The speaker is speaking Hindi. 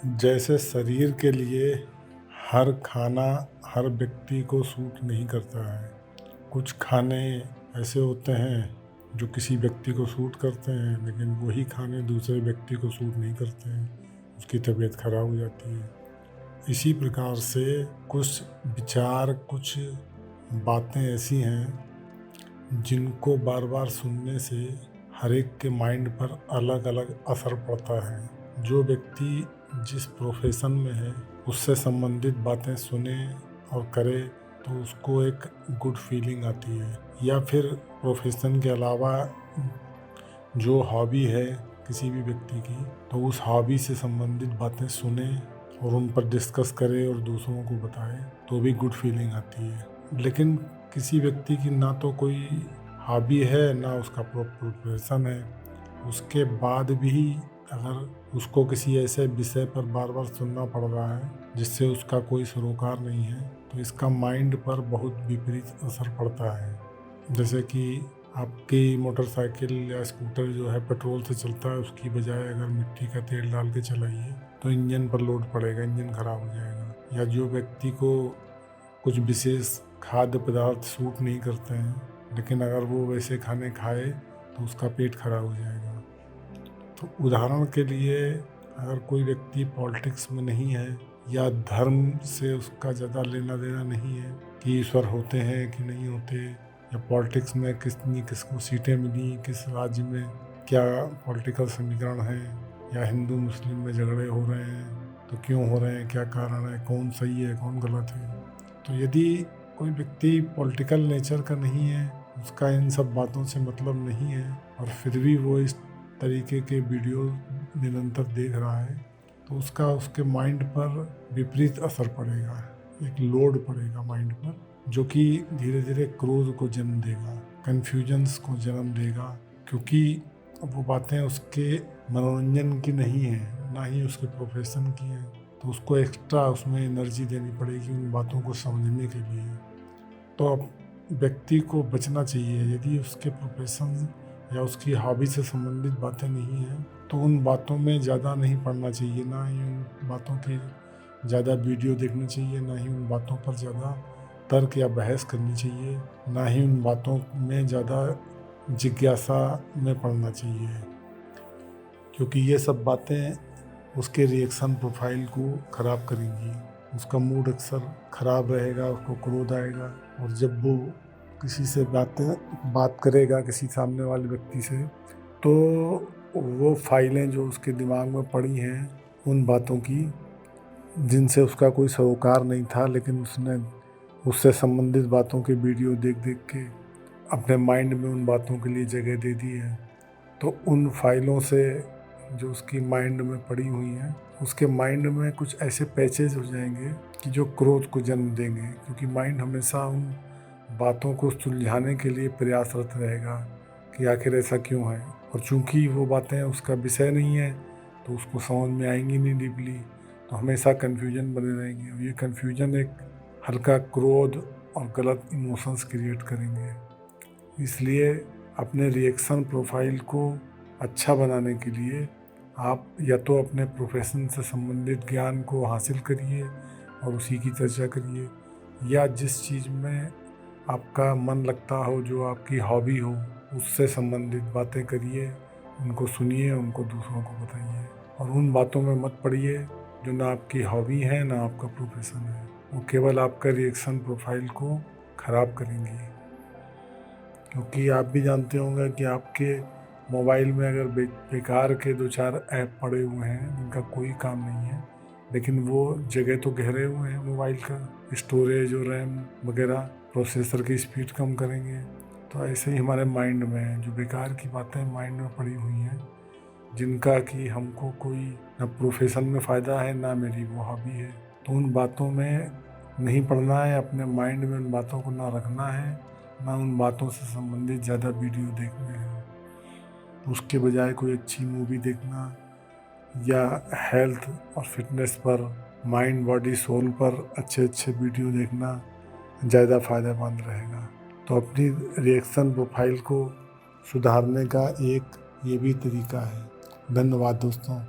जैसे शरीर के लिए हर खाना हर व्यक्ति को सूट नहीं करता है। कुछ खाने ऐसे होते हैं जो किसी व्यक्ति को सूट करते हैं, लेकिन वही खाने दूसरे व्यक्ति को सूट नहीं करते हैं, उसकी तबीयत खराब हो जाती है। इसी प्रकार से कुछ विचार, कुछ बातें ऐसी हैं जिनको बार बार सुनने से हर एक के माइंड पर अलग अलग असर पड़ता है। जो व्यक्ति जिस प्रोफेशन में है उससे संबंधित बातें सुने और करे तो उसको एक गुड फीलिंग आती है, या फिर प्रोफेशन के अलावा जो हॉबी है किसी भी व्यक्ति की, तो उस हॉबी से संबंधित बातें सुने और उन पर डिस्कस करे और दूसरों को बताए तो भी गुड फीलिंग आती है। लेकिन किसी व्यक्ति की ना तो कोई हॉबी है ना उसका प्रोफेशन है, उसके बाद भी अगर उसको किसी ऐसे विषय पर बार बार सुनना पड़ रहा है जिससे उसका कोई सरोकार नहीं है, तो इसका माइंड पर बहुत विपरीत असर पड़ता है। जैसे कि आपकी मोटरसाइकिल या स्कूटर जो है पेट्रोल से चलता है, उसकी बजाय अगर मिट्टी का तेल डाल के चलाइए तो इंजन पर लोड पड़ेगा, इंजन खराब हो जाएगा। या जो व्यक्ति को कुछ विशेष खाद्य पदार्थ सूट नहीं करते हैं, लेकिन अगर वो वैसे खाने खाए तो उसका पेट खराब हो जाएगा। तो उदाहरण के लिए, अगर कोई व्यक्ति पॉलिटिक्स में नहीं है या धर्म से उसका ज़्यादा लेना देना नहीं है कि ईश्वर होते हैं कि नहीं होते, या पॉलिटिक्स में किसको सीटें मिली, किस राज्य में क्या पॉलिटिकल समीकरण है, या हिंदू मुस्लिम में झगड़े हो रहे हैं तो क्यों हो रहे हैं, क्या कारण है, कौन सही है कौन गलत है। तो यदि कोई व्यक्ति पॉलिटिकल नेचर का नहीं है, उसका इन सब बातों से मतलब नहीं है, और फिर भी वो इस तरीके के वीडियो निरंतर देख रहा है, तो उसका उसके माइंड पर विपरीत असर पड़ेगा, एक लोड पड़ेगा माइंड पर, जो कि धीरे धीरे क्रोध को जन्म देगा, कन्फ्यूजन्स को जन्म देगा, क्योंकि वो बातें उसके मनोरंजन की नहीं है, ना ही उसके प्रोफेशन की है। तो उसको एक्स्ट्रा उसमें एनर्जी देनी पड़ेगी उन बातों को समझने के लिए। तो अब व्यक्ति को बचना चाहिए, यदि उसके प्रोफेशन या उसकी हॉबी से संबंधित बातें नहीं हैं तो उन बातों में ज़्यादा नहीं पढ़ना चाहिए, ना ही उन बातों की ज़्यादा वीडियो देखनी चाहिए, ना ही उन बातों पर ज़्यादा तर्क या बहस करनी चाहिए, ना ही उन बातों में ज़्यादा जिज्ञासा में पढ़ना चाहिए, क्योंकि ये सब बातें उसके रिएक्शन प्रोफाइल को ख़राब करेंगी। उसका मूड अक्सर ख़राब रहेगा, उसको क्रोध आएगा, और जब वो किसी से बात करेगा किसी सामने वाले व्यक्ति से, तो वो फाइलें जो उसके दिमाग में पड़ी हैं उन बातों की जिनसे उसका कोई सरोकार नहीं था, लेकिन उसने उससे संबंधित बातों के वीडियो देख देख के अपने माइंड में उन बातों के लिए जगह दे दी है। तो उन फाइलों से जो उसकी माइंड में पड़ी हुई हैं, उसके माइंड में कुछ ऐसे पैचेज हो जाएंगे कि जो क्रोध को जन्म देंगे, क्योंकि माइंड हमेशा उन बातों को सुलझाने के लिए प्रयासरत रहेगा कि आखिर ऐसा क्यों है। और चूंकि वो बातें उसका विषय नहीं है तो उसको समझ में आएंगी नहीं डीपली, तो हमेशा कन्फ्यूजन बने रहेंगे, और ये कन्फ्यूजन एक हल्का क्रोध और गलत इमोशंस क्रिएट करेंगे। इसलिए अपने रिएक्शन प्रोफाइल को अच्छा बनाने के लिए आप या तो अपने प्रोफेशन से संबंधित ज्ञान को हासिल करिए और उसी की चर्चा करिए, या जिस चीज़ में आपका मन लगता हो, जो आपकी हॉबी हो, उससे संबंधित बातें करिए, उनको सुनिए, उनको दूसरों को बताइए, और उन बातों में मत पड़िए जो ना आपकी हॉबी है ना आपका प्रोफेशन है। वो केवल आपका रिएक्शन प्रोफाइल को ख़राब करेंगी। क्योंकि आप भी जानते होंगे कि आपके मोबाइल में अगर बेकार के 2-4 ऐप पड़े हुए हैं जिनका कोई काम नहीं है, लेकिन वो जगह तो घेरे हुए हैं मोबाइल का, स्टोरेज और रैम वगैरह, प्रोसेसर की स्पीड कम करेंगे। तो ऐसे ही हमारे माइंड में जो बेकार की बातें माइंड में पड़ी हुई हैं, जिनका कि हमको कोई ना प्रोफेशन में फ़ायदा है ना मेरी वो हॉबी है, तो उन बातों में नहीं पढ़ना है, अपने माइंड में उन बातों को ना रखना है, ना उन बातों से संबंधित ज़्यादा वीडियो देखने हैं। उसके बजाय कोई अच्छी मूवी देखना या हेल्थ और फिटनेस पर, माइंड बॉडी सोल पर अच्छे अच्छे वीडियो देखना ज़्यादा फ़ायदेमंद रहेगा। तो अपनी रिएक्शन प्रोफाइल को सुधारने का एक ये भी तरीका है। धन्यवाद दोस्तों।